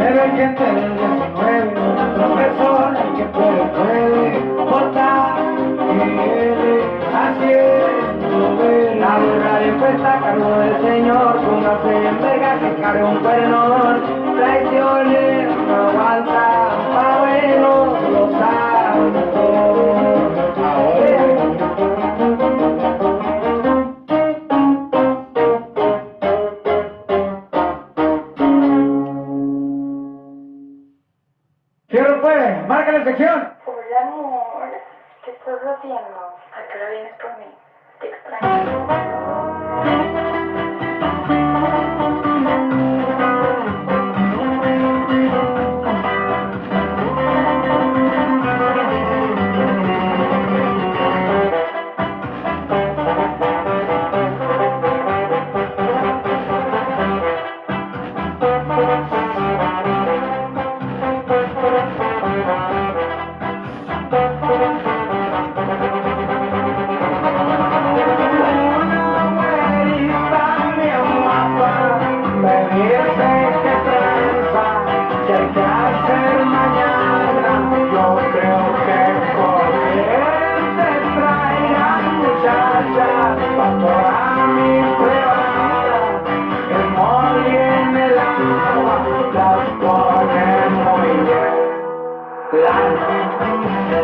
Pero el que tiene el 19, un profesor, el que puede votar y haciendo ver. La burra de puesta a cargo del señor, póngase en verga que carga un perdedor. Traiciones no aguantan, pa' bueno lo saben todos. Cierro pues, marca la sección. Hola amor, ¿qué estás haciendo? ¿A qué hora vienes por mí? Te extraño.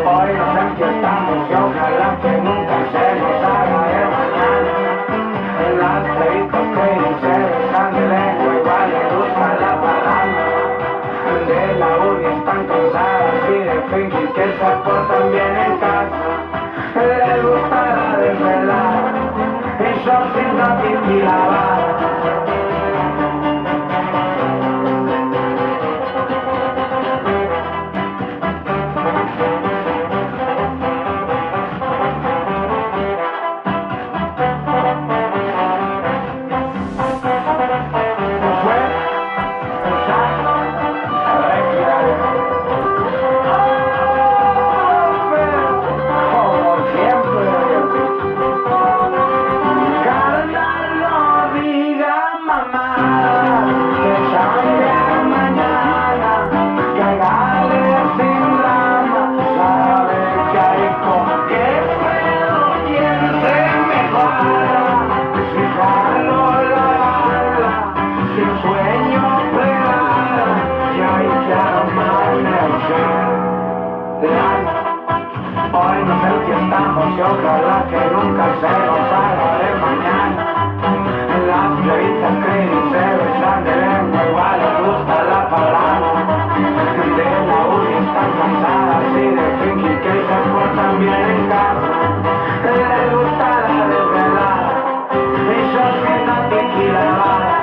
Hoy nos empiezamos y ojalá que nunca se nos haga de mañana. En las plebitas que se besan de lengua igual les gusta la parranda. De la uni están cansadas y de fingir que se portan bien en casa. Les gusta la desvelada y yo sin la pipi lavada. Hoy nos enfiestamos y ojalá que nunca se nos haga de mañana. Las plebitas creen y se besan de lengua, igual les gusta la parranda. De la uni están cansadas y de fingir que se portan bien en casa. Les gusta la desvelada y yo sin la tequila lavada.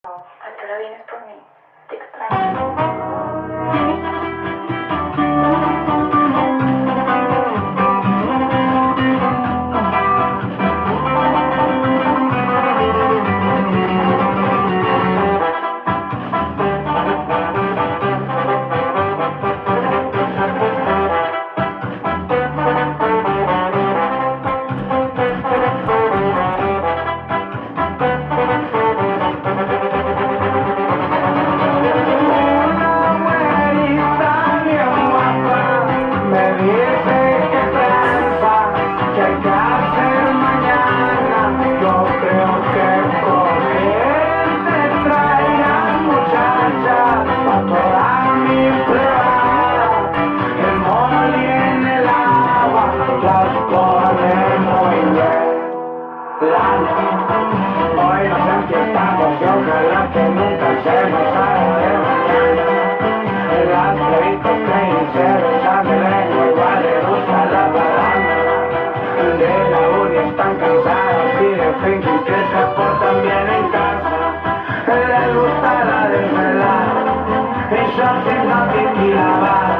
¿A qué hora vienes por mí? Te extraño. que les gusta la desvelada, y yo tengo que tirar.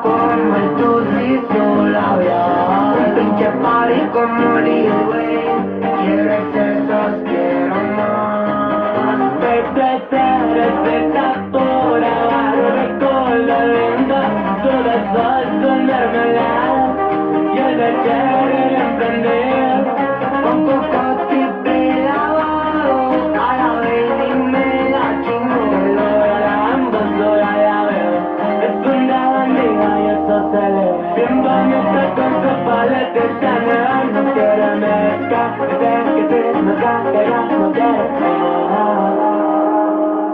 Como el tucicio labial, un pinche party como Lil Wayne. Quiero excesos, quiero más. Receta por abajo, con la lengua, todo sol con mermelada y el leche emprendido con cocote y pelado. A la vez dime la chingo, ambos soy a la vez. Es una bandija y eso se le ve. Bien bonita con su paleta Chanel. No quiere mezcla, que se me caerá, no quiere nada.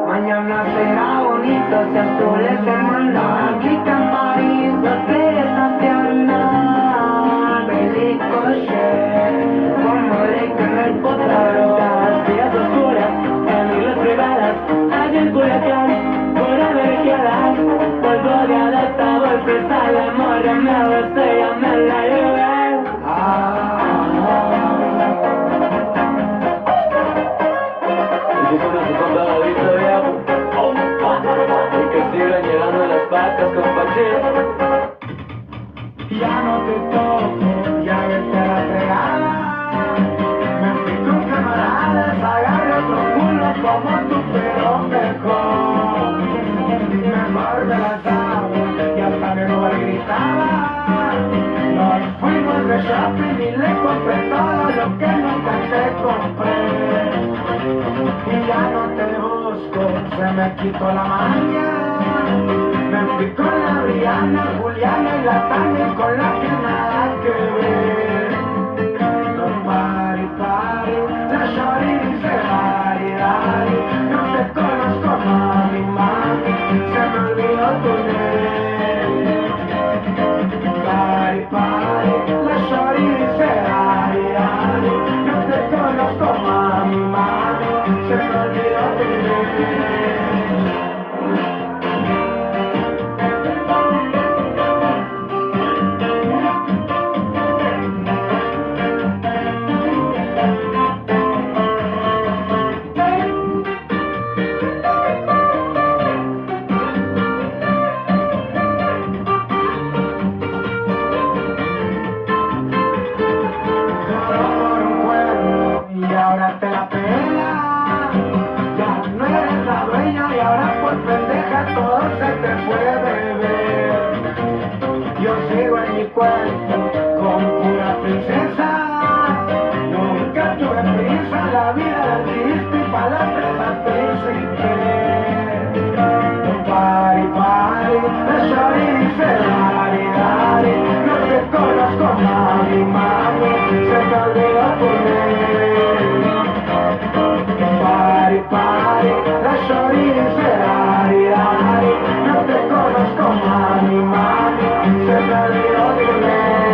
Mañana será bonito si azules se mandan. Clica en París, no quieres Tatiana. Belicoche, como Lake en el potrero. Vías oscuras, en islas privadas, allá en Culiacán, por Americana. Polvo de aleta, golpes al amor, ya me besé, ya me la llevé. Y con su contadorito viejo, y que sigan llegando las vacas con Pachín. Ya no te toco, ya vete a la fregada. Me fui con camaradas, agarré otro culo como tú, pero mejor. Mejor me la sabes, y hasta mi mujer gritaba. Nos fuimos de shopping y le compré todo lo que nunca te compré. Y ya no te busco, se me quitó la maña. Me fui con la Briana, Juliana y la Tania, con la que nada que ver. No pari, pari, la shorty dice dari, dari. No te conozco, mami, mami, se me olvidó tu nombre. Pari, pari, la shorty dice dari, dari. No te conozco, mami, mami, se me olvidó tu nombre. No te conozco, mami, mami, se me olvidó tu nombre.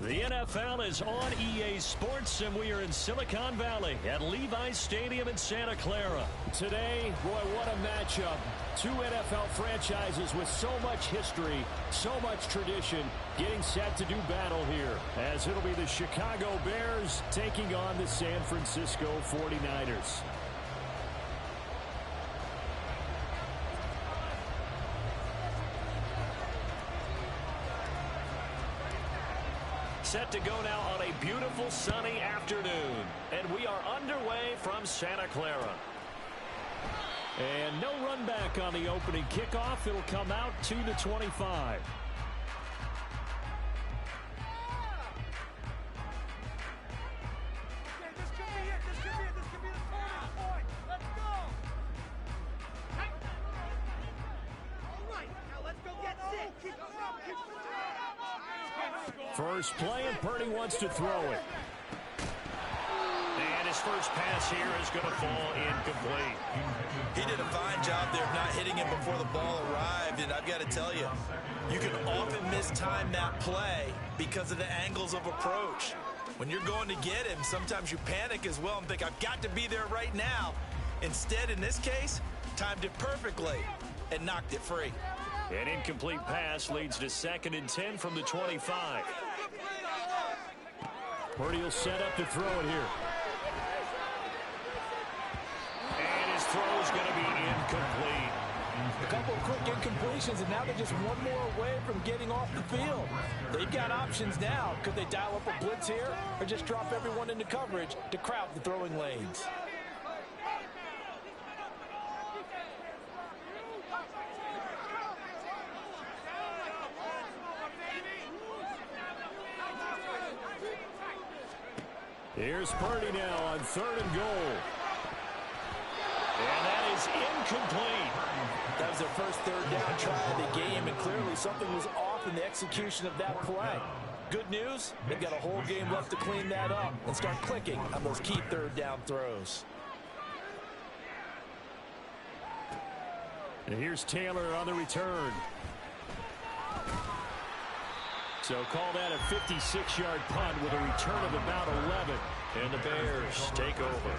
The NFL is on EA Sports, and we are in Silicon Valley at Levi's Stadium in Santa Clara. Today, boy, what a matchup. Two NFL franchises with so much history, so much tradition, getting set to do battle here, as it'll be the Chicago Bears taking on the San Francisco 49ers. Set to go now on a beautiful sunny afternoon. And we are underway from Santa Clara. And no run back on the opening kickoff. It'll come out to the 25. First play, and Purdy wants to throw it. And his first pass here is going to fall incomplete. He did a fine job there of not hitting him before the ball arrived, and I've got to tell you, you can often mistime that play because of the angles of approach. When you're going to get him, sometimes you panic as well and think, I've got to be there right now. Instead, in this case, timed it perfectly and knocked it free. An incomplete pass leads to 2nd and 10 from the 25. Purdy will set up to throw it here. And his throw is going to be incomplete. A couple of quick incompletions, and now they're just one more away from getting off the field. They've got options now. Could they dial up a blitz here or just drop everyone into coverage to crowd the throwing lanes? Here's Purdy now on 3rd and goal. And that is incomplete. That was their first third down try of the game, and clearly something was off in the execution of that play. Good news, they've got a whole game left to clean that up and start clicking on those key third down throws. And here's Taylor on the return. So call that a 56-yard punt with a return of about 11. And the Bears take over.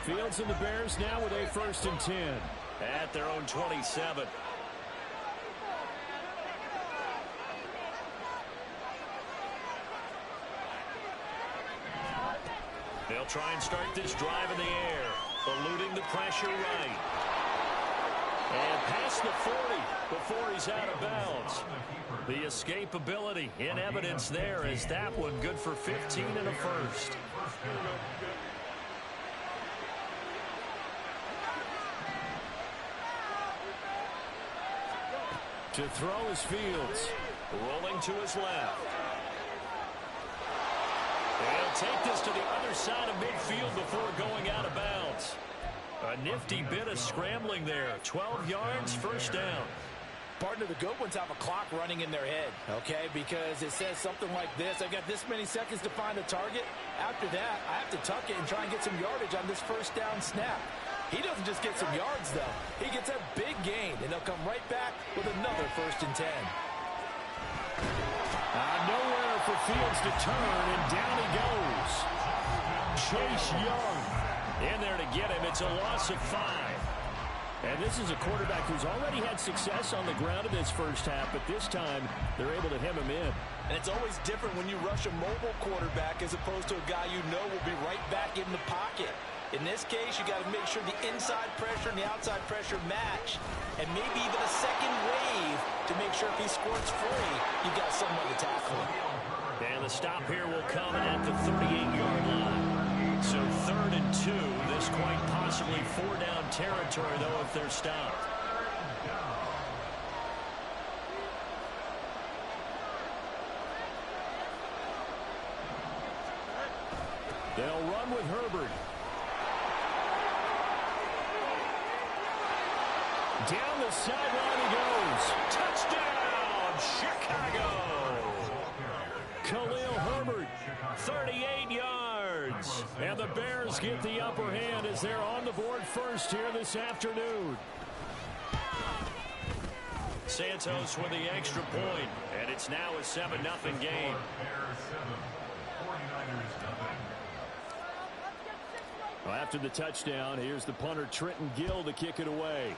Fields and the Bears now with a 1st and 10. At their own 27. They'll try and start this drive in the air, eluding the pressure right. And past the 40 before he's out of bounds. The escapability in evidence there, as that one good for 15 and a first. To throw is Fields. Rolling to his left. They'll take this to the other side of midfield before going out of bounds. A nifty bit of scrambling there. 12 yards, first down. Partner, the good ones have a clock running in their head, okay? Because it says something like this: I've got this many seconds to find a target. After that, I have to tuck it and try and get some yardage on this first down snap. He doesn't just get some yards, though. He gets a big gain, and they'll come right back with another 1st and 10. Nowhere for Fields to turn, and down he goes. Chase Young in there to get him. It's a loss of 5. And this is a quarterback who's already had success on the ground in this first half, but this time they're able to hem him in. And it's always different when you rush a mobile quarterback as opposed to a guy you know will be right back in the pocket. In this case, you got to make sure the inside pressure and the outside pressure match, and maybe even a second wave to make sure if he squirts free, you got someone to tackle him. And the stop here will come at the 38-yard line. So 3rd and 2. This quite possibly 4-down territory, though, if they're stopped. They'll run with Herbert. Down the sideline he goes. Touchdown, Chicago! Khalil Herbert, 38 yards. yards. And the Bears get the upper hand as they're on the board first here this afternoon. Santos with the extra point, and it's now a 7-0 game. Well, after the touchdown, here's the punter Trenton Gill to kick it away.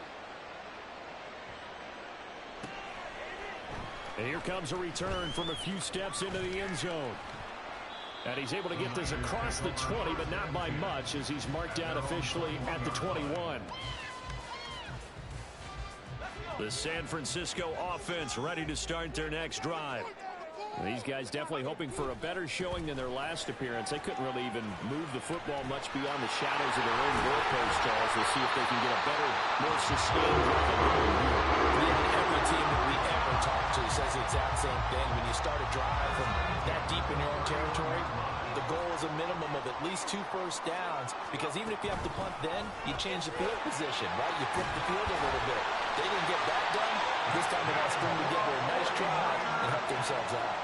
And here comes a return from a few steps into the end zone. And he's able to get this across the 20, but not by much, as he's marked out officially at the 21. The San Francisco offense ready to start their next drive. These guys definitely hoping for a better showing than their last appearance. They couldn't really even move the football much beyond the shadows of their own goalpost, Charles. We'll see if they can get a better, more sustained drive going here. Every team that we ever talk to says the exact same thing. When you start a drive from that deep in your own territory, the goal is a minimum of at least 2 first downs, because even if you have to punt then, you change the field position, right? You flip the field a little bit. They didn't get that done. This time they got to string together a nice drive and help themselves out.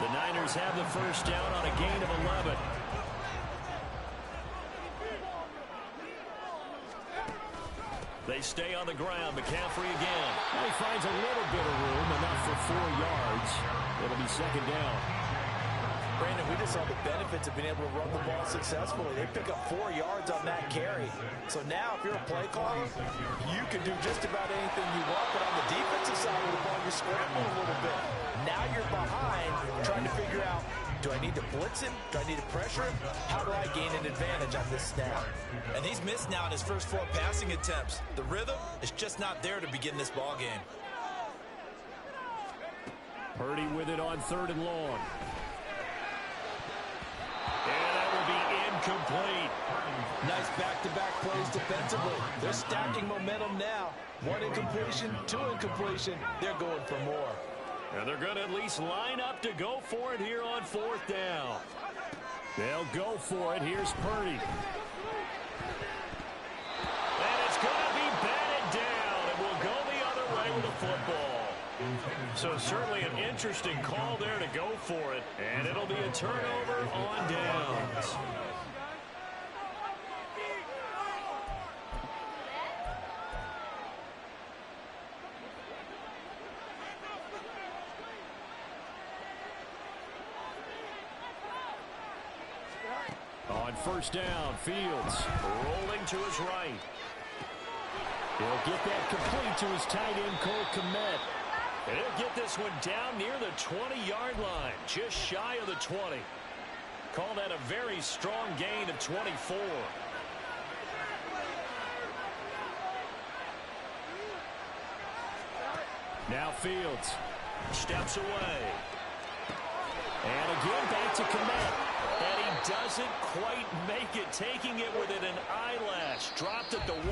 The Niners have the first down on a gain of 11. They stay on the ground. McCaffrey again. Well, he finds a little bit of room, enough for 4 yards. It'll be second down. Brandon, we just saw the benefits of being able to run the ball successfully. They pick up 4 yards on that carry. So now, if you're a play caller, you can do just about anything you want. But on the defensive side of the ball, you're scrambling a little bit. Now you're behind, trying to figure out, do I need to blitz him? Do I need to pressure him? How do I gain an advantage on this snap? And he's missed now in his first 4 passing attempts. The rhythm is just not there to begin this ball game. Purdy with it on 3rd and long. And that will be incomplete. Nice back-to-back plays defensively. They're stacking momentum now. 1 incompletion, 2 incompletion. They're going for more. And they're going to at least line up to go for it here on 4th down. They'll go for it. Here's Purdy. And it's going to be batted down. And will go the other way with the football. So certainly an interesting call there to go for it. And it'll be a turnover on downs. On 1st down, Fields Rolling to his right. He'll get that complete to his tight end, Cole Kmet. And he'll get this one down near the 20-yard line, just shy of the 20. Call that a very strong gain of 24. Now Fields Steps away. and again back to Kmet. And he doesn't quite make it, taking it within an eyelash. Dropped at the 1.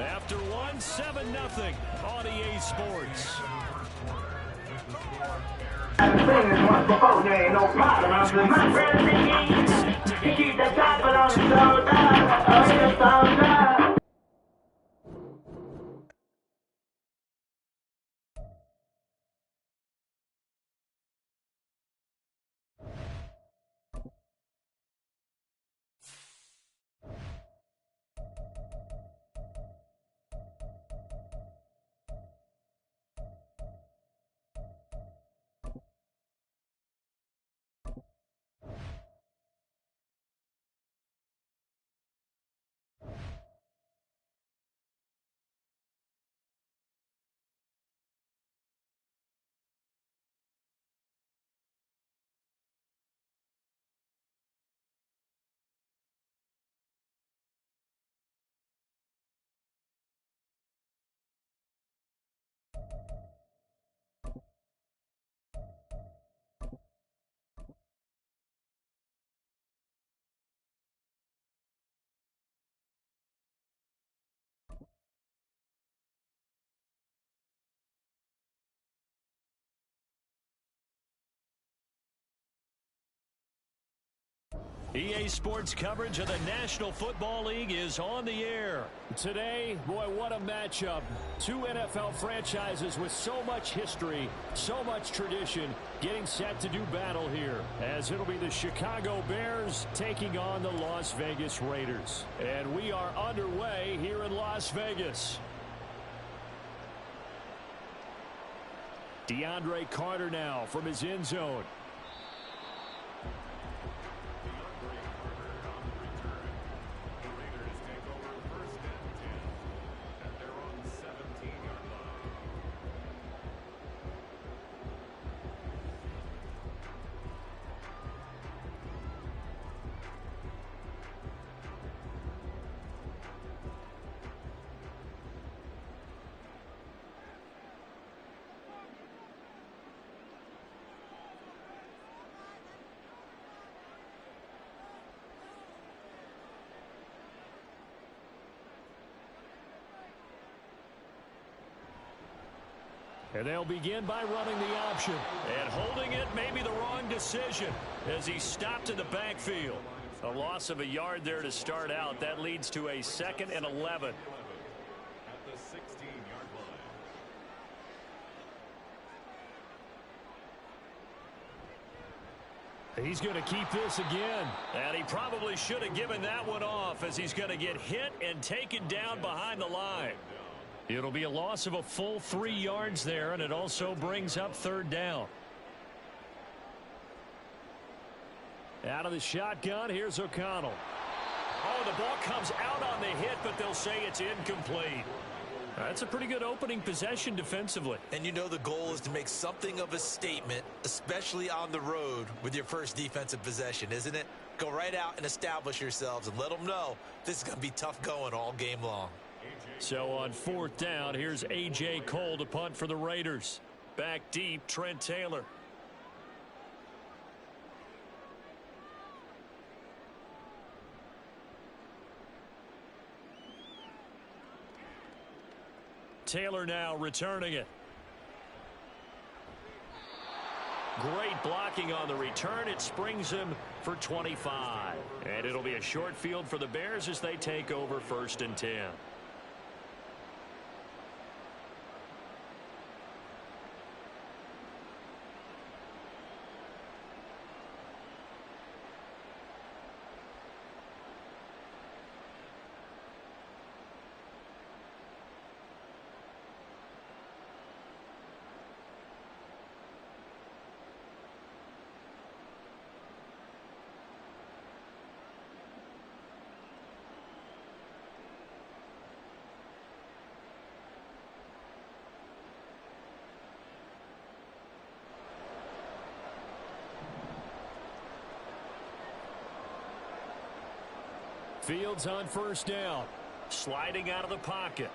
After 1, 7-0 on EA Sports. Keep the top on the shoulder. EA Sports coverage of the National Football League is on the air. Today, boy, what a matchup. Two NFL franchises with so much history, so much tradition, getting set to do battle here, as it'll be the Chicago Bears taking on the Las Vegas Raiders. And we are underway here in Las Vegas. DeAndre Carter now from his end zone. And they'll begin by running the option. And holding it may be the wrong decision as he stopped in the backfield. A loss of a yard there to start out. That leads to a 2nd and 11. At the 16-yard line. He's going to keep this again. And he probably should have given that one off as he's going to get hit and taken down behind the line. It'll be a loss of a full 3 yards there, and it also brings up 3rd down. Out of the shotgun, here's O'Connell. Oh, the ball comes out on the hit, but they'll say it's incomplete. That's a pretty good opening possession defensively. And you know the goal is to make something of a statement, especially on the road with your first defensive possession, isn't it? Go right out and establish yourselves and let them know this is going to be tough going all game long. So on 4th down, here's A.J. Cole to punt for the Raiders. Back deep, Trent Taylor. Taylor now returning it. Great blocking on the return. It springs him for 25. And it'll be a short field for the Bears as they take over 1st and 10. Fields on 1st down. Sliding out of the pocket.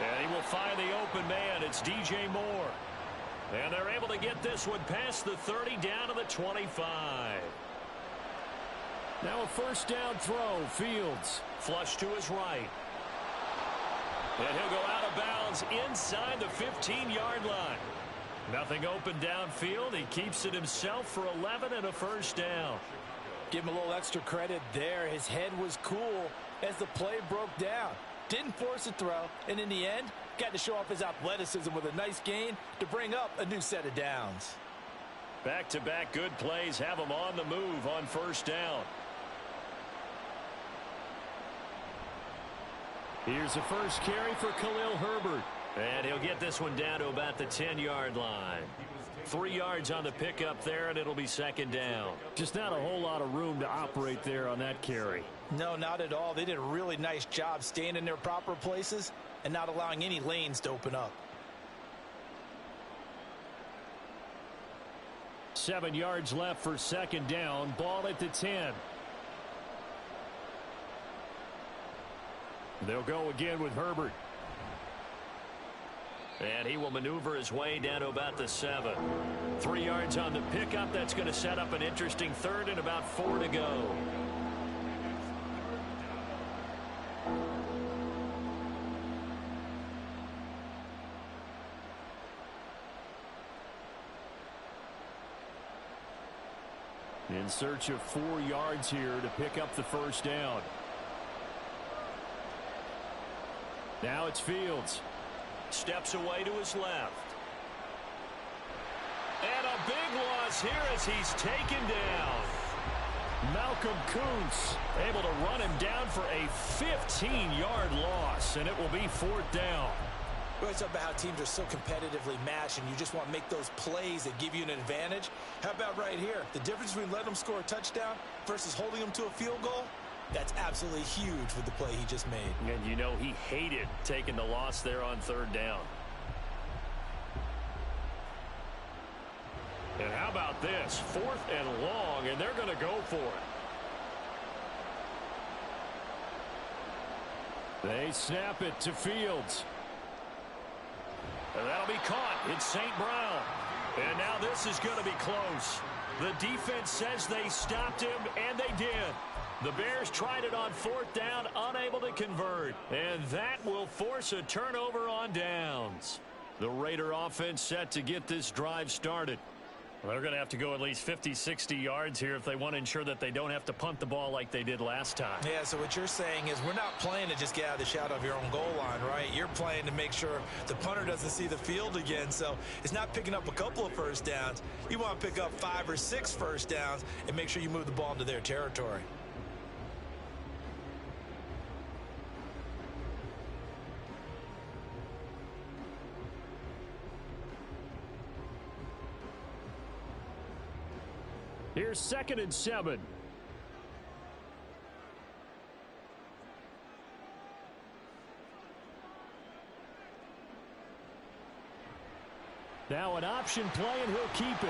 And he will find the open man. It's DJ Moore. And they're able to get this one past the 30 down to the 25. Now a 1st down throw. Fields. Flush to his right. And he'll go out of bounds inside the 15-yard line. Nothing open downfield. He keeps it himself for 11 and a 1st down. Give him a little extra credit there. His head was cool as the play broke down. Didn't force a throw, and in the end, got to show off his athleticism with a nice gain to bring up a new set of downs. Back-to-back good plays have him on the move on 1st down. Here's the first carry for Khalil Herbert. And he'll get this one down to about the 10-yard line. 3 yards on the pickup there, and it'll be 2nd down. Just not a whole lot of room to operate there on that carry. No, not at all. They did a really nice job staying in their proper places and not allowing any lanes to open up. 7 yards left for 2nd down. Ball at the 10. They'll go again with Herbert. And he will maneuver his way down to about the 7. 3 yards on the pickup. That's going to set up an interesting 3rd and about 4 to go. In search of 4 yards here to pick up the first down. Now it's Fields. Steps away to his left. And a big loss here as he's taken down. Malcolm Kuntz able to run him down for a 15-yard loss, and it will be 4th down. We always talk about how teams are so competitively matched, and you just want to make those plays that give you an advantage. How about right here? The difference between letting them score a touchdown versus holding them to a field goal, that's absolutely huge with the play he just made. And you know he hated taking the loss there on 3rd down. And how about this? 4th and long, and they're going to go for it. They snap it to Fields. And that'll be caught. It's St. Brown. And now this is going to be close. The defense says they stopped him, and they did. The Bears tried it on 4th down, unable to convert. And that will force a turnover on downs. The Raider offense set to get this drive started. Well, they're going to have to go at least 50, 60 yards here if they want to ensure that they don't have to punt the ball like they did last time. Yeah, so what you're saying is we're not playing to just get out of the shadow of your own goal line, right? You're playing to make sure the punter doesn't see the field again. So it's not picking up a couple of first downs. You want to pick up 5 or 6 first downs and make sure you move the ball into their territory. Here's 2nd and 7. Now an option play, and he'll keep it.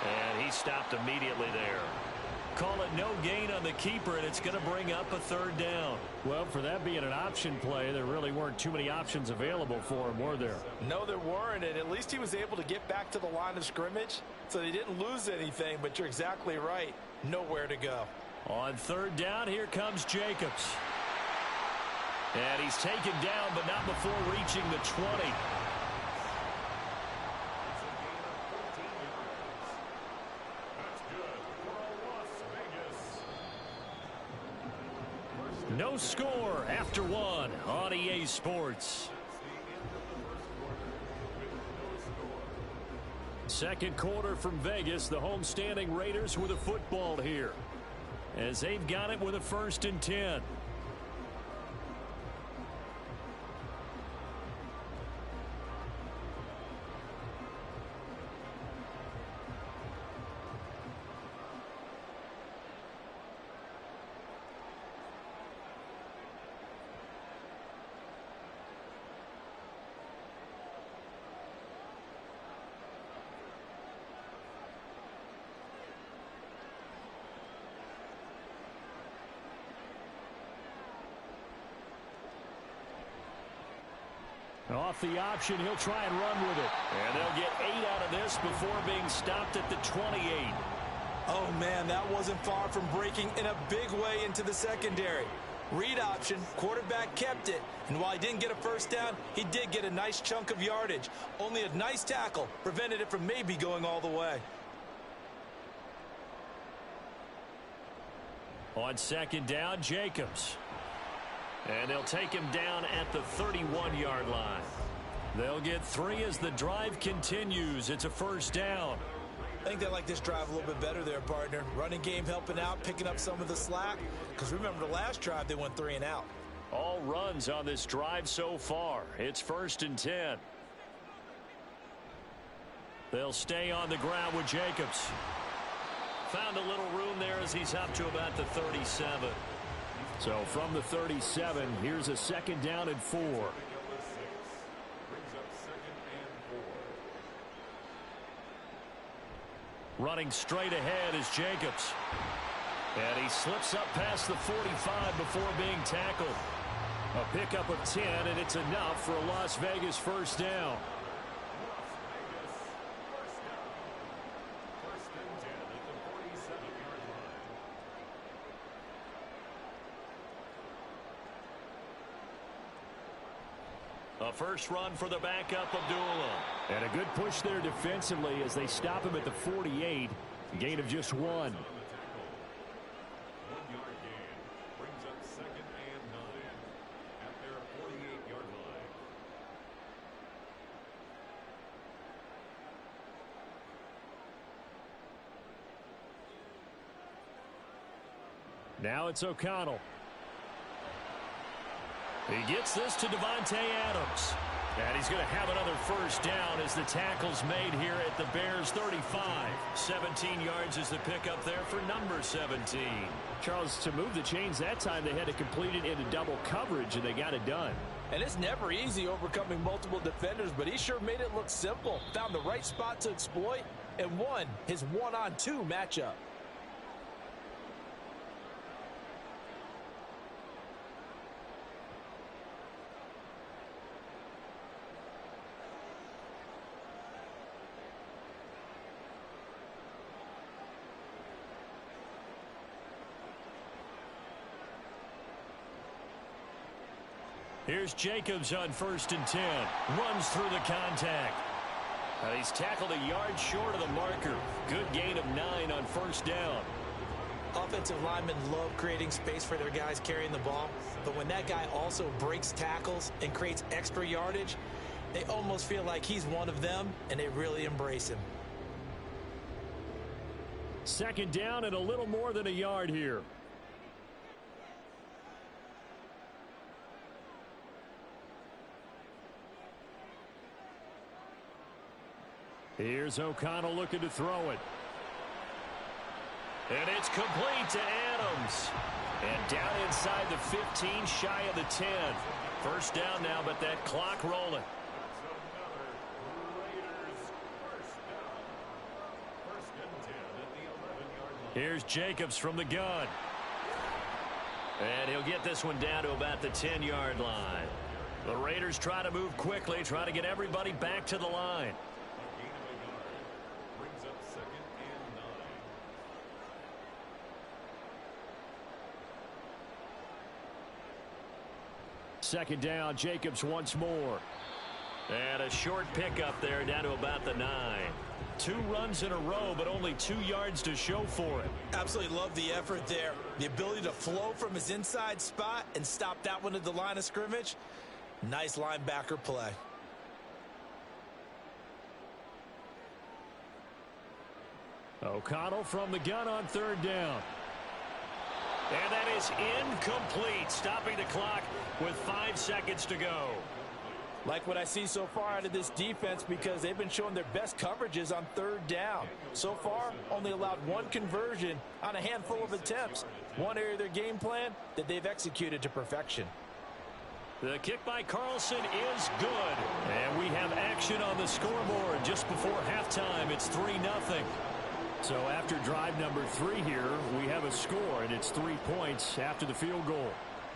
And he stopped immediately there. Call it no gain on the keeper, and it's going to bring up a 3rd down. Well, for that being an option play, there really weren't too many options available for him, were there? No, there weren't, and at least he was able to get back to the line of scrimmage, so they didn't lose anything, but you're exactly right. Nowhere to go. On 3rd down, here comes Jacobs. And he's taken down, but not before reaching the 20. No score after 1 on EA Sports. Second quarter from Vegas. The homestanding Raiders with a football here, as they've got it with a 1st and 10. Off the option, he'll try and run with it. And they'll get 8 out of this before being stopped at the 28. Oh, man, that wasn't far from breaking in a big way into the secondary. Read option, quarterback kept it. And while he didn't get a first down, he did get a nice chunk of yardage. Only a nice tackle prevented it from maybe going all the way. On 2nd down, Jacobs. And they'll take him down at the 31-yard line. They'll get 3 as the drive continues. It's a 1st down. I think they like this drive a little bit better there, partner. Running game helping out, picking up some of the slack. Because remember, the last drive, they went 3 and out. All runs on this drive so far. It's 1st and 10. They'll stay on the ground with Jacobs. Found a little room there as he's up to about the 37. So from the 37, here's a 2nd down and 4. Running straight ahead is Jacobs. And he slips up past the 45 before being tackled. A pickup of 10, and it's enough for a Las Vegas 1st down. A first run for the backup, Abdullah. And a good push there defensively as they stop him at the 48. Gain of just 1. Now it's O'Connell. He gets this to Davante Adams. And he's going to have another first down as the tackle's made here at the Bears 35. 17 yards is the pickup there for number 17. Charles, to move the chains that time, they had to complete it into double coverage, and they got it done. And it's never easy overcoming multiple defenders, but he sure made it look simple. Found the right spot to exploit and won his one-on-two matchup. Here's Jacobs on 1st and 10. Runs through the contact. He's tackled a yard short of the marker. Good gain of 9 on 1st down. Offensive linemen love creating space for their guys carrying the ball, but when that guy also breaks tackles and creates extra yardage, they almost feel like he's one of them, and they really embrace him. 2nd down and a little more than a yard here. Here's O'Connell looking to throw it. And it's complete to Adams. And down inside the 15, shy of the 10. 1st down now, but that clock rolling. Here's Jacobs from the gun. And he'll get this one down to about the 10-yard line. The Raiders try to move quickly, try to get everybody back to the line. 2nd down, Jacobs once more. And a short pickup there down to about the 9. 2 runs in a row, but only 2 yards to show for it. Absolutely love the effort there. The ability to flow from his inside spot and stop that one at the line of scrimmage. Nice linebacker play. O'Connell from the gun on 3rd down. And that is incomplete, stopping the clock with 5 seconds to go. Like what I see so far out of this defense, because they've been showing their best coverages on 3rd down. So far, only allowed 1 conversion on a handful of attempts. One area of their game plan that they've executed to perfection. The kick by Carlson is good. And we have action on the scoreboard just before halftime. It's 3-0. So after drive number 3 here, we have a score, and it's 3 points after the field goal.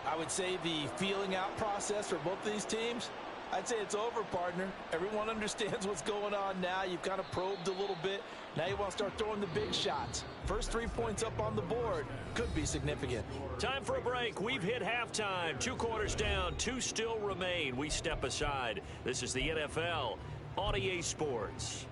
I would say the feeling out process for both of these teams, I'd say it's over, partner. Everyone understands what's going on now. You've kind of probed a little bit. Now you want to start throwing the big shots. First 3 points up on the board could be significant. Time for a break. We've hit halftime. 2 quarters down. 2 still remain. We step aside. This is the NFL on EA Sports.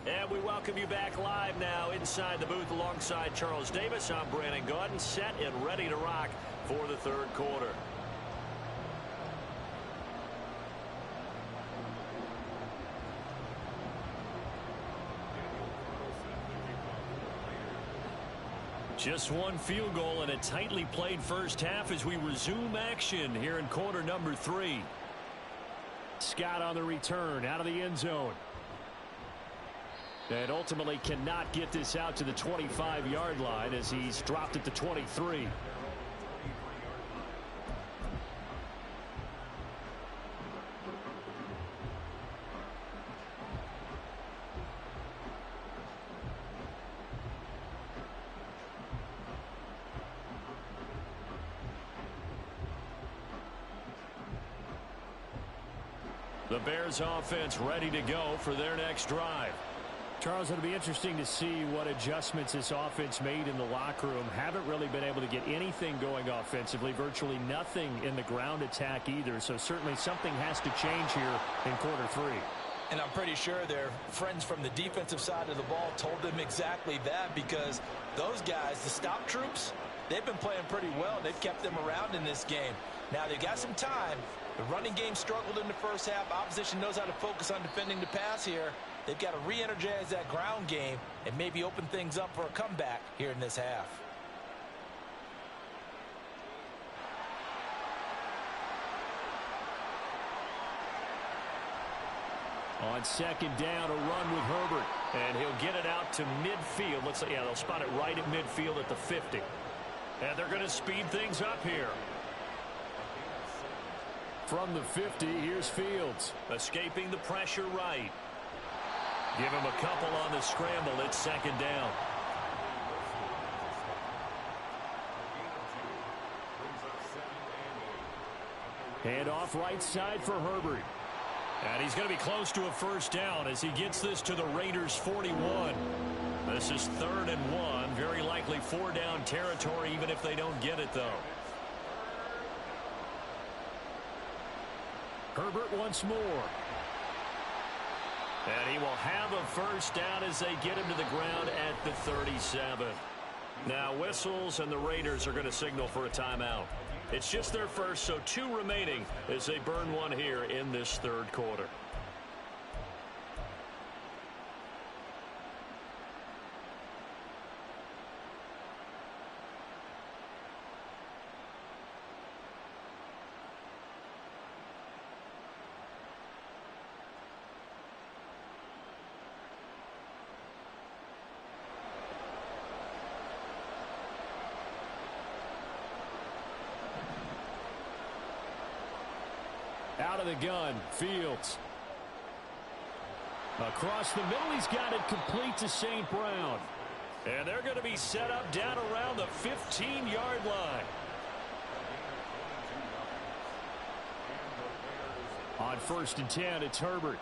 And we welcome you back live now inside the booth alongside Charles Davis. I'm Brandon Gaudin, set and ready to rock for the 3rd quarter. Just 1 field goal and a tightly played first half as we resume action here in quarter number 3. Scott on the return out of the end zone. And ultimately cannot get this out to the 25-yard line as he's dropped at the 23. The Bears offense ready to go for their next drive. Charles, it'll be interesting to see what adjustments this offense made in the locker room. Haven't really been able to get anything going offensively, virtually nothing in the ground attack either. So certainly something has to change here in quarter 3. And I'm pretty sure their friends from the defensive side of the ball told them exactly that, because those guys, the stop troops, they've been playing pretty well. They've kept them around in this game. Now, they've got some time. The running game struggled in the first half. Opposition knows how to focus on defending the pass here. They've got to re-energize that ground game and maybe open things up for a comeback here in this half. On second down, a run with Herbert. And he'll get it out to midfield. Let's say, yeah, they'll spot it right at midfield at the 50. And they're going to speed things up here. From the 50, here's Fields. Escaping the pressure right. Give him a couple on the scramble. It's second down. Hand off right side for Herbert. And he's going to be close to a first down as he gets this to the Raiders' 41. This is 3rd and 1. Very likely 4-down territory, even if they don't get it, though. Herbert once more. And he will have a first down as they get him to the ground at the 37. Now whistles, and the Raiders are going to signal for a timeout. It's just their first, so 2 remaining as they burn one here in this 3rd quarter. Out of the gun, Fields. Across the middle, he's got it complete to St. Brown. And they're going to be set up down around the 15-yard line. On 1st and 10, it's Herbert.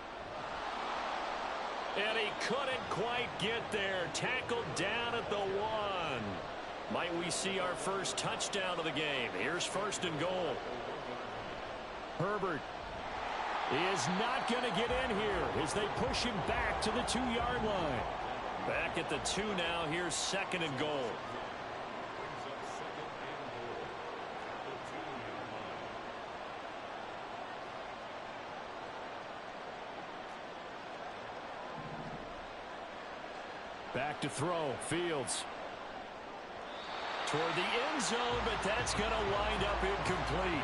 And he couldn't quite get there. Tackled down at the 1. Might we see our first touchdown of the game? Here's 1st and goal. Herbert is not going to get in here as they push him back to the 2-yard line. Back at the 2 now. Here's 2nd and goal. Back to throw. Fields. Toward the end zone, but that's going to wind up incomplete.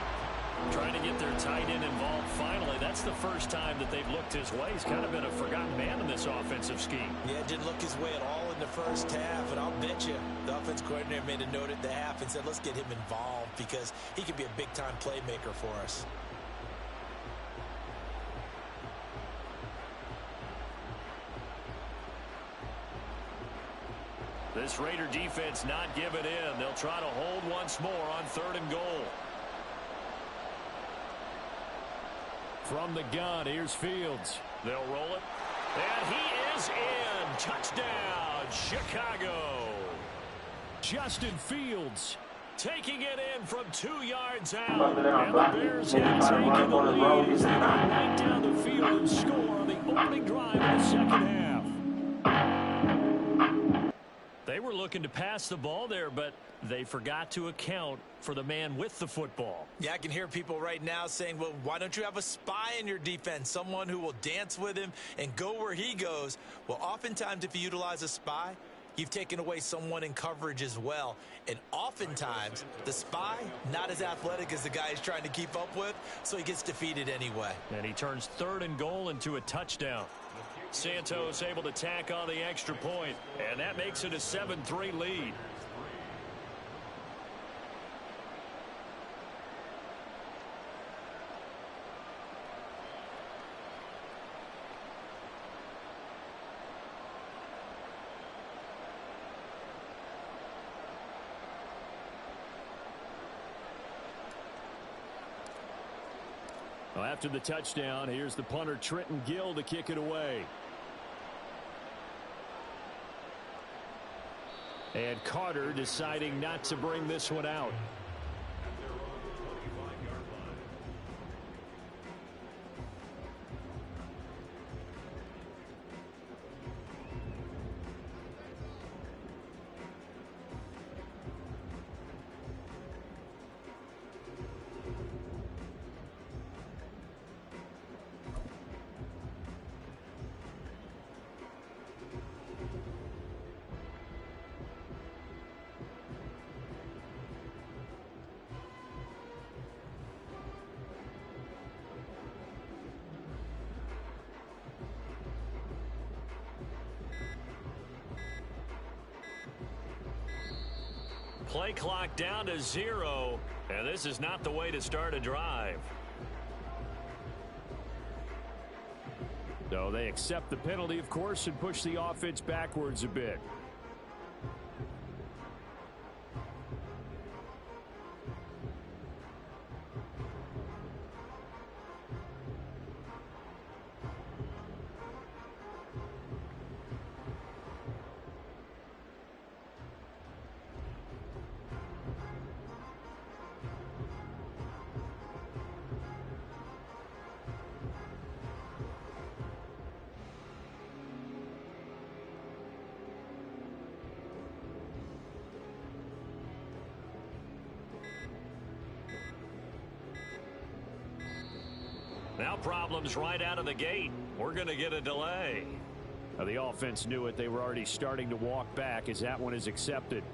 Trying to get their tight end involved finally. That's the first time that they've looked his way. He's kind of been a forgotten man in this offensive scheme. Yeah, it didn't look his way at all in the first half, and I'll bet you the offense coordinator made a note at the half and said, let's get him involved because he could be a big-time playmaker for us. This Raider defense not giving in. They'll try to hold once more on 3rd and goal. From the gun, here's Fields. They'll roll it. And he is in. Touchdown, Chicago. Justin Fields taking it in from 2 yards out. And the Bears have taken the lead as they go right down the field and score on the opening drive of the second half. They were looking to pass the ball there, but they forgot to account for the man with the football. Yeah, I can hear people right now saying, well, why don't you have a spy in your defense, someone who will dance with him and go where he goes? Well, oftentimes if you utilize a spy, you've taken away someone in coverage as well. And oftentimes, the spy, not as athletic as the guy he's trying to keep up with, so he gets defeated anyway. And he turns 3rd and goal into a touchdown. Santos able to tack on the extra point, and that makes it a 7-3 lead. Well, after the touchdown, here's the punter Trenton Gill to kick it away. And Carter deciding not to bring this one out. play clock down to 0, and this is not the way to start a drive. So they accept the penalty, of course, and push the offense backwards a bit. Now problems right out of the gate. We're going to get a delay. Now the offense knew it. They were already starting to walk back as that one is accepted.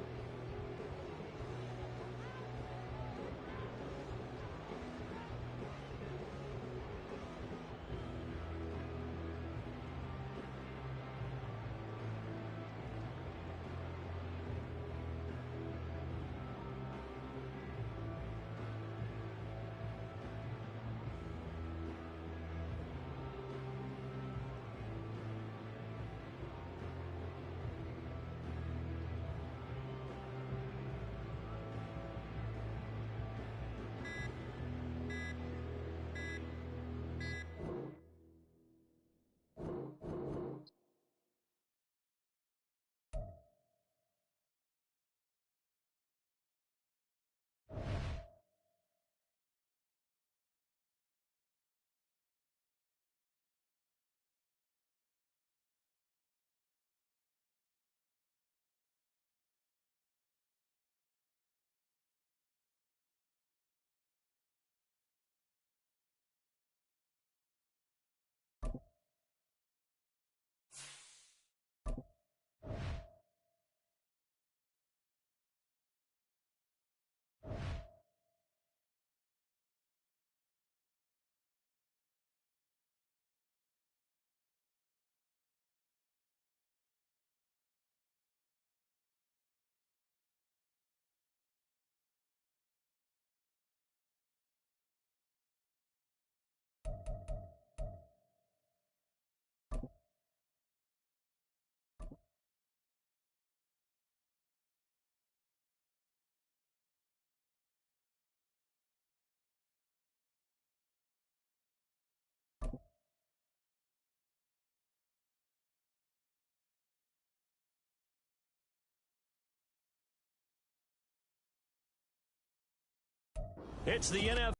It's the NFL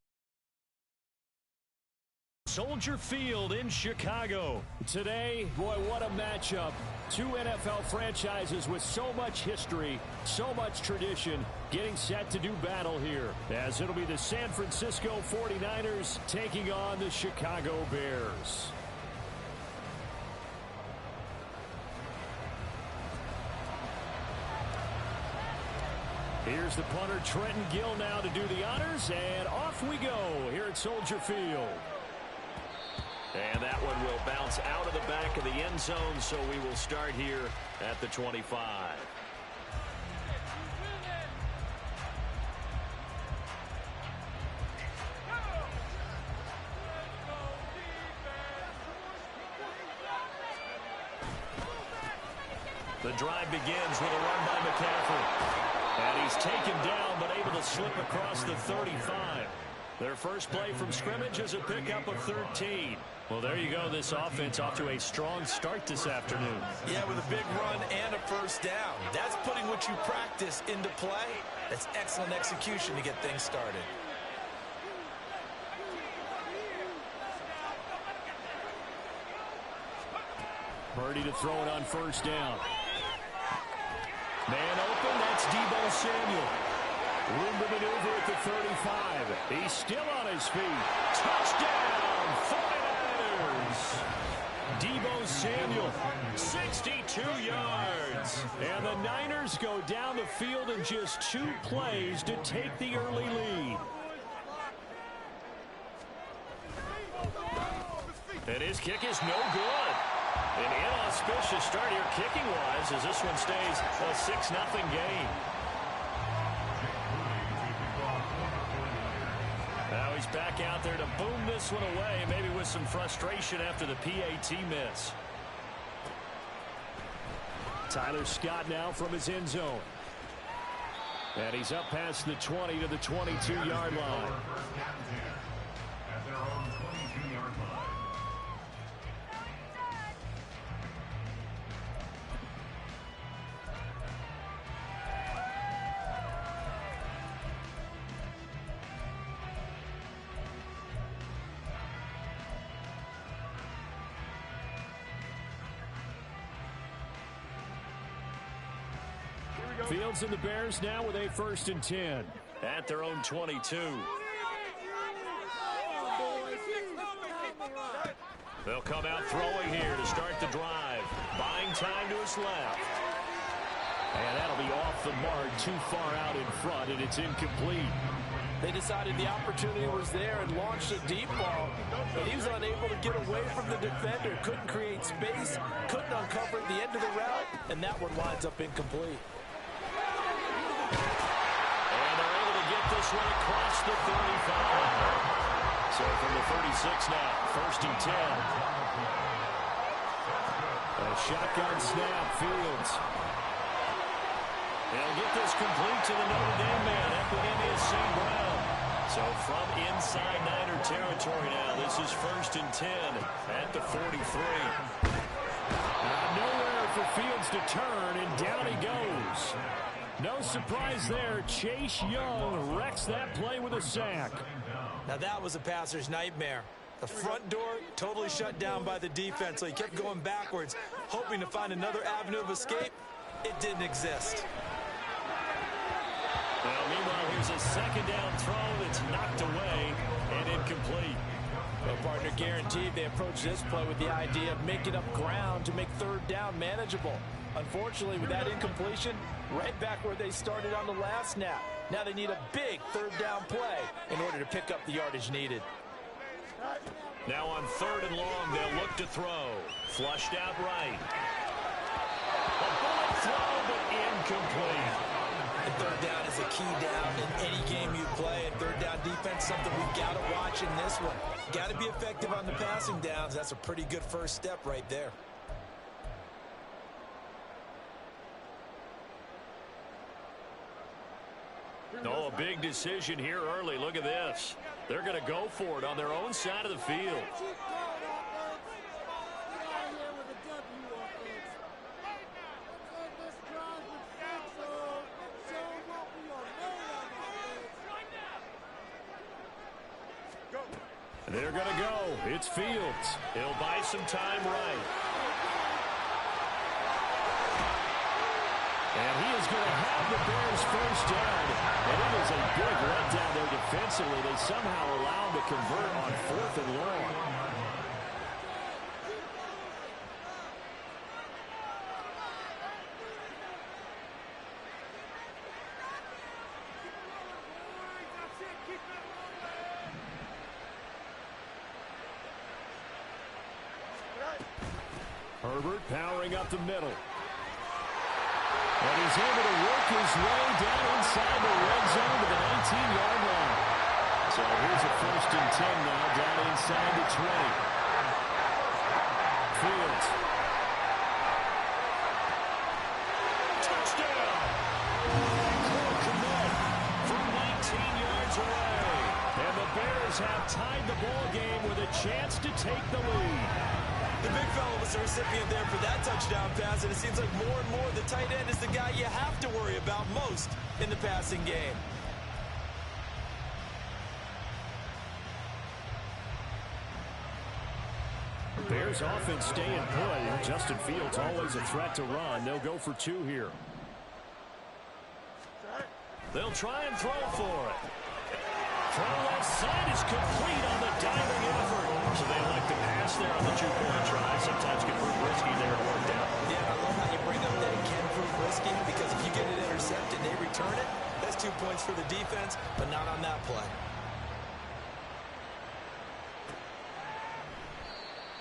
Soldier Field in Chicago. Today, boy, what a matchup. Two NFL franchises with so much history, so much tradition, getting set to do battle here, as it'll be the San Francisco 49ers taking on the Chicago Bears. Here's the punter, Trenton Gill, now to do the honors, and off we go here at Soldier Field. And that one will bounce out of the back of the end zone, so we will start here at the 25. The drive begins with a run by McCaffrey. And he's taken down, but able to slip across the 35. Their first play from scrimmage is a pickup of 13. Well, there you go. This offense off to a strong start this afternoon. Yeah, with a big run and a first down. That's putting what you practice into play. That's excellent execution to get things started. Purdy to throw it on first down. Man open, that's Deebo Samuel. Room to maneuver at the 35. He's still on his feet. Touchdown, 49ers. Deebo Samuel, 62 yards. And the Niners go down the field in just 2 plays to take the early lead. And his kick is no good. An inauspicious start here kicking-wise as this one stays a 6-0 game. he's back out there to boom this one away, maybe with some frustration after the PAT miss. Tyler Scott now from his end zone. And he's up past the 20 to the 22-yard line. At their own 22-yard line. Fields and the Bears now with a 1st and 10. At their own 22. They'll come out throwing here to start the drive. Buying time to his left. And that'll be off the mark, too far out in front, and it's incomplete. They decided the opportunity was there and launched a deep ball, but he was unable to get away from the defender. Couldn't create space, couldn't uncover the end of the route, and that one winds up incomplete. And they're able to get this one across the 35. So from the 36 now, 1st and 10. A shotgun snap, Fields. They'll get this complete to the Notre Dame man, Equanimeous St. Brown. So from inside Niner territory now, this is 1st and 10 at the 43. Nowhere for Fields to turn, and down he goes. No surprise there. Chase Young wrecks that play with a sack. Now that was a passer's nightmare. The front door totally shut down by the defense, so he kept going backwards, hoping to find another avenue of escape. It didn't exist. Well, meanwhile, here's a 2nd down throw that's knocked away and incomplete. Well, partner, guaranteed they approach this play with the idea of making up ground to make 3rd down manageable. Unfortunately, with that incompletion, right back where they started on the last snap. Now they need a big 3rd down play in order to pick up the yardage needed. Now on 3rd and long, they'll look to throw. Flushed out right. A bullet throw, but incomplete. And 3rd down is a key down in any game you play. And 3rd down defense, something we've got to watch in this one. Got to be effective on the passing downs. That's a pretty good first step right there. Oh, a big decision here early. Look at this. They're going to go for it on their own side of the field. They're going to go. It's Fields. He'll buy some time right. And he is going to have the Bears 1st down. And it is a big letdown there defensively. They somehow allow him to convert on 4th and long. Herbert powering up the middle. And he's able to work his way down inside the red zone to the 19-yard line. So here's a 1st and 10 now down inside the 20. Fields. Touchdown! Cole Kmet from 19 yards away. And the Bears have tied the ball game with a chance to take the lead. The big fella was the recipient there for that touchdown pass, and it seems like more and more the tight end is the guy you have to worry about most in the passing game. Bears offense staying put. Justin Fields always a threat to run. They'll go for 2 here. They'll try and throw for it. Throw left side is complete on the diving effort. So they like to pass there on the 2-point try. Sometimes get prove risky there and worked out. Yeah, I love how you bring up that it can prove risky, because if you get it intercepted and they return it, that's 2 points for the defense, but not on that play.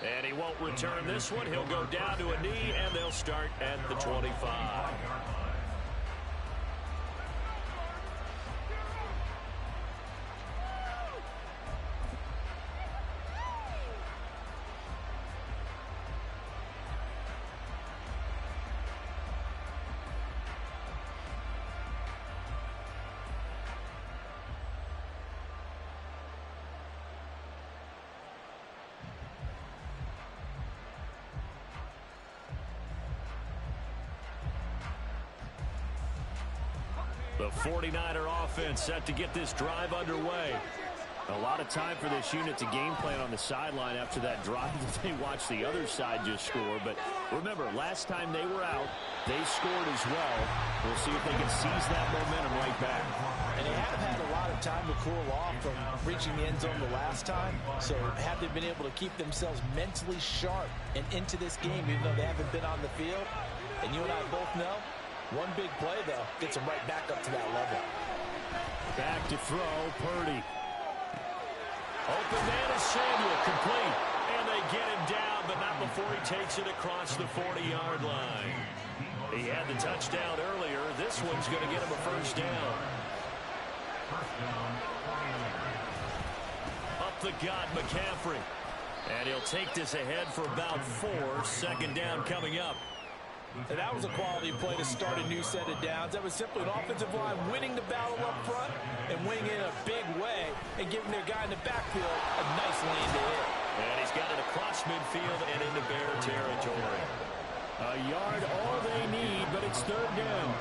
And he won't return this one. He'll go down to a knee, and they'll start at the 25. The 49er offense set to get this drive underway. A lot of time for this unit to game plan on the sideline after that drive that they watched the other side just score. But remember, last time they were out, they scored as well. We'll see if they can seize that momentum right back. And they have had a lot of time to cool off from reaching the end zone the last time. So have they been able to keep themselves mentally sharp and into this game, even though they haven't been on the field? And you and I both know, one big play, though, gets them right back up to that level. Back to throw, Purdy. Open man is Samuel, complete. And they get him down, but not before he takes it across the 40-yard line. He had the touchdown earlier. This one's going to get him a first down. Up the gut, McCaffrey. And he'll take this ahead for about 4. Second down coming up. And that was a quality play to start a new set of downs. That was simply an offensive line winning the battle up front and winning it in a big way and giving their guy in the backfield a nice lane to hit. And he's got it across midfield and into Bear territory. A yard all they need, but it's third down.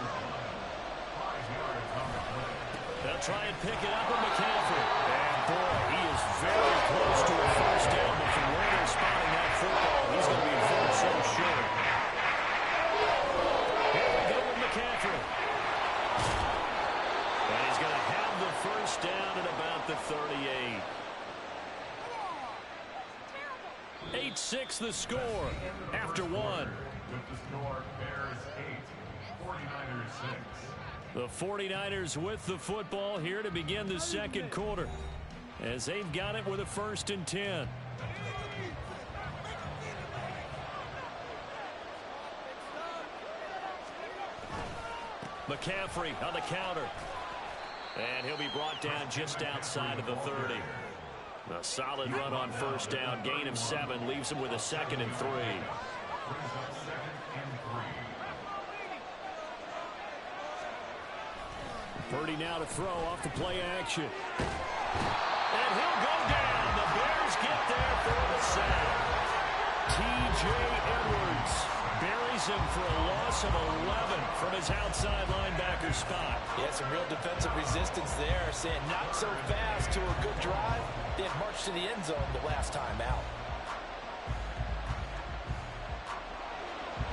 They'll try and pick it up with McCaffrey. And boy, he is very close to a first down, but from where they're spotting that football, he's going to be falling so short. Here we go with McCaffrey. And he's going to have the first down at about the 38. 8-6 the score after one. With the score, Bears 8, 49ers 6. The 49ers with the football here to begin the second quarter, as they've got it with a 1st and 10. McCaffrey on the counter. And he'll be brought down just outside of the 30. A solid run on first down. Gain of 7 leaves him with a 2nd and 3. Purdy now to throw off the play action. And he'll go down. The Bears get there for the sack. T.J. Edwards buries him for a loss of 11 from his outside linebacker spot. Yeah, some real defensive resistance there, saying not so fast to a good drive. They had marched to the end zone the last time out.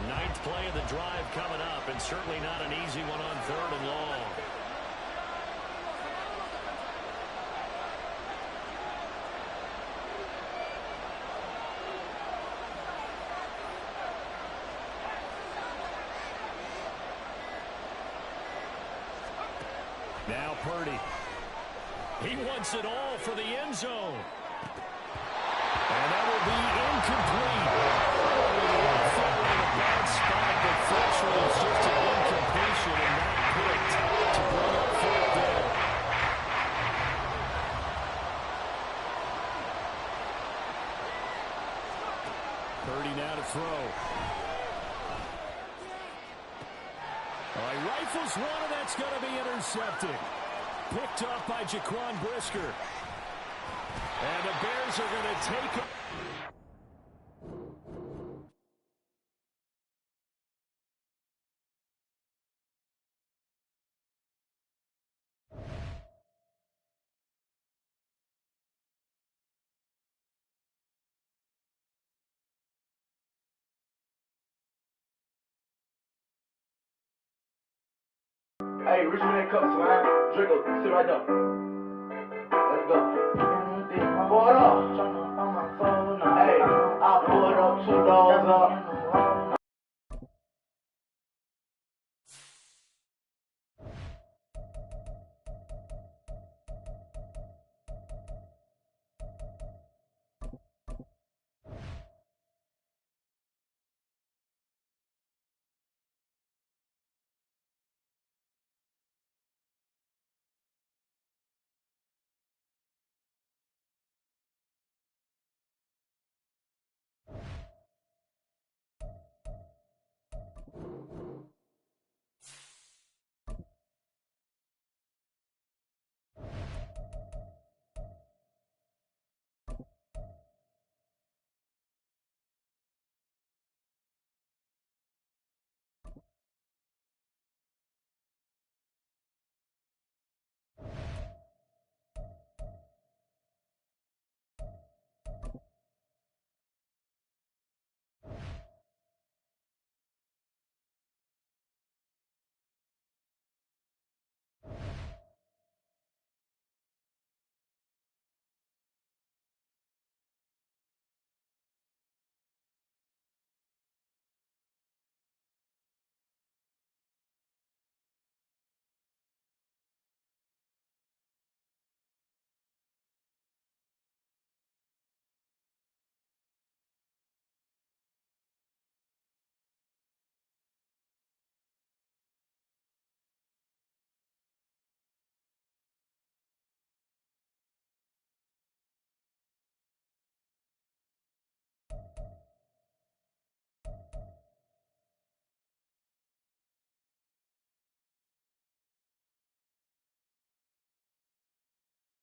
9th play of the drive coming up, and certainly not an easy one on 3rd and long. Now Purdy. He wants it all for the end zone. And that will be incomplete. In a bad spot, but fortunately it's just an incompletion and not picked to bring up 4th down. Purdy now to throw. All right, rifles one, and that's going to be intercepted. Picked up by Jaquan Brisker. And the Bears are going to take it. Hey, reach me that cup, man. Drink up. Sit right there. Let's go. Pour it up.